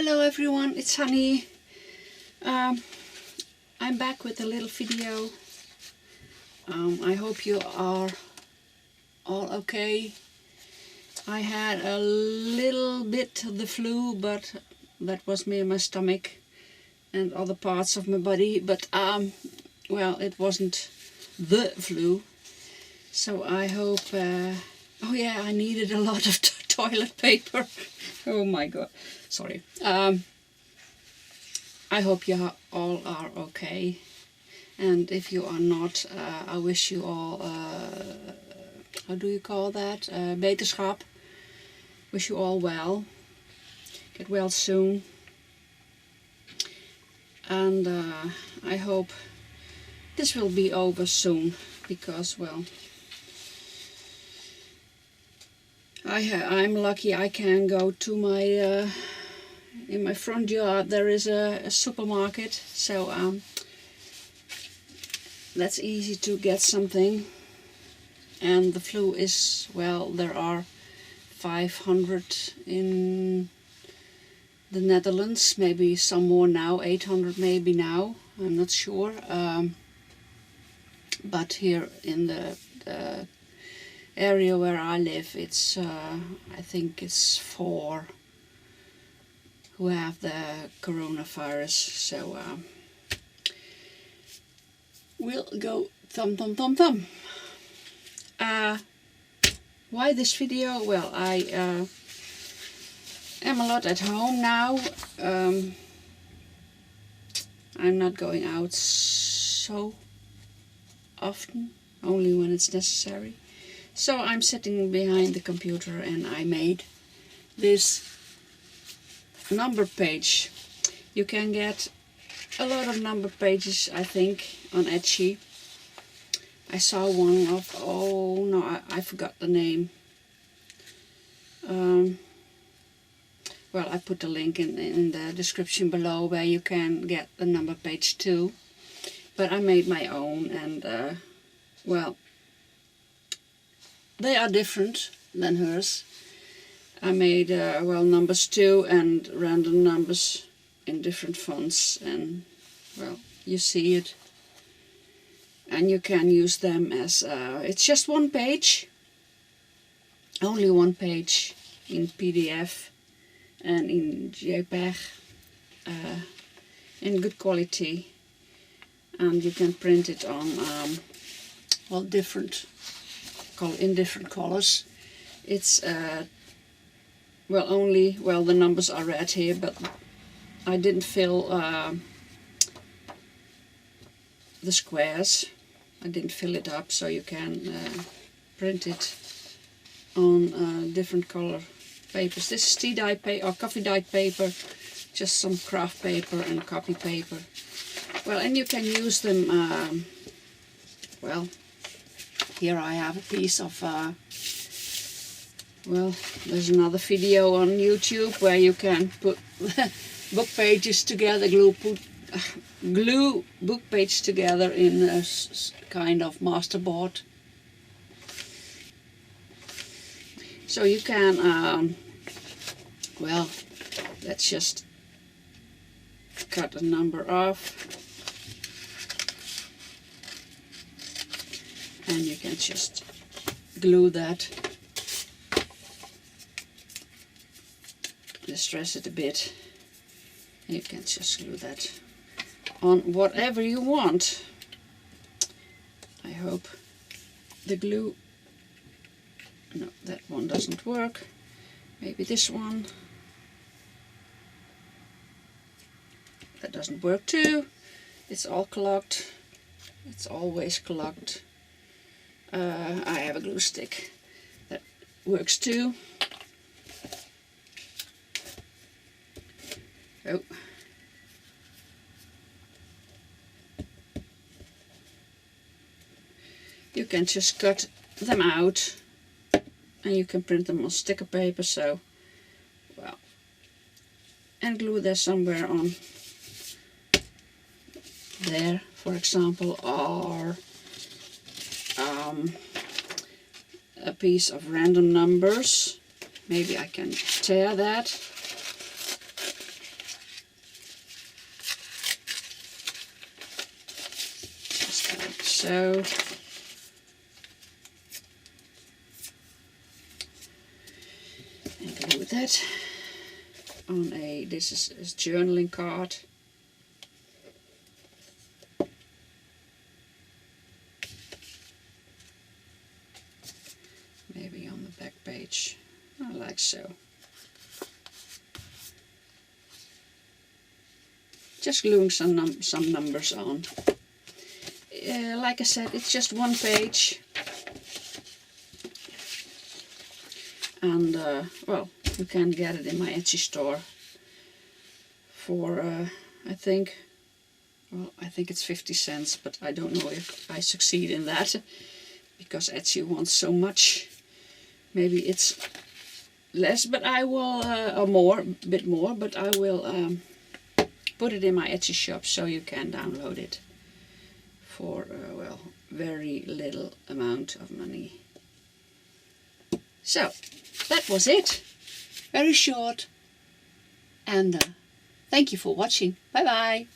Hello everyone, it's Hanny. I'm back with a little video. I hope you are all okay. I had a little bit of the flu, but that was me in my stomach and other parts of my body. But well, it wasn't the flu. So I hope... oh yeah, I needed a lot of toilet paper. Oh my god, sorry. I hope you all are okay, and if you are not, I wish you all, how do you call that, beterschap. Wish you all well, get well soon, and I hope this will be over soon, because, well, I'm lucky I can go to my, in my front yard there is a supermarket, so that's easy to get something. And the flu is, well, there are 500 in the Netherlands, maybe some more now, 800 maybe now, I'm not sure. But here in the area where I live, it's I think it's 4 who have the coronavirus, so we'll go thumb. Why this video? Well, I am a lot at home now. I'm not going out so often, only when it's necessary. So I'm sitting behind the computer and I made this number page. You can get a lot of number pages, I think, on Etsy. I saw one of, oh no, I forgot the name. Well, I put the link in the description below where you can get the number page too. But I made my own, and well, they are different than hers. I made, well, numbers too, and random numbers in different fonts, and, well, you see it. And you can use them as, it's just one page, only one page in PDF and in JPEG, in good quality. And you can print it on, well, in different colors. It's well, only, well, the numbers are red here, but I didn't fill the squares. I didn't fill it up, so you can print it on different color papers. This is tea dye paper or coffee dyed paper, just some craft paper and copy paper. Well, and you can use them, well, here I have a piece of, well, there's another video on YouTube where you can put book pages together, glue book page together in a kind of masterboard. So you can, well, let's just cut a number off. And you can just glue that. Distress it a bit. You can just glue that on whatever you want. I hope the glue... No, that one doesn't work. Maybe this one. That doesn't work too. It's all clogged. It's always clogged. I have a glue stick that works too. Oh. You can just cut them out and you can print them on sticker paper, so, well, and glue there somewhere on there, for example, or a piece of random numbers. Maybe I can tear that so. And glue that on this is a journaling card. Maybe on the back page, like so. Just gluing some numbers on. Like I said, it's just one page, and well, you can get it in my Etsy store for I think it's 50 cents, but I don't know if I succeed in that because Etsy wants so much. Maybe it's less, but I will, or more, a bit more, but I will put it in my Etsy shop so you can download it for, well, very little amount of money. So, that was it. Very short. And thank you for watching. Bye bye.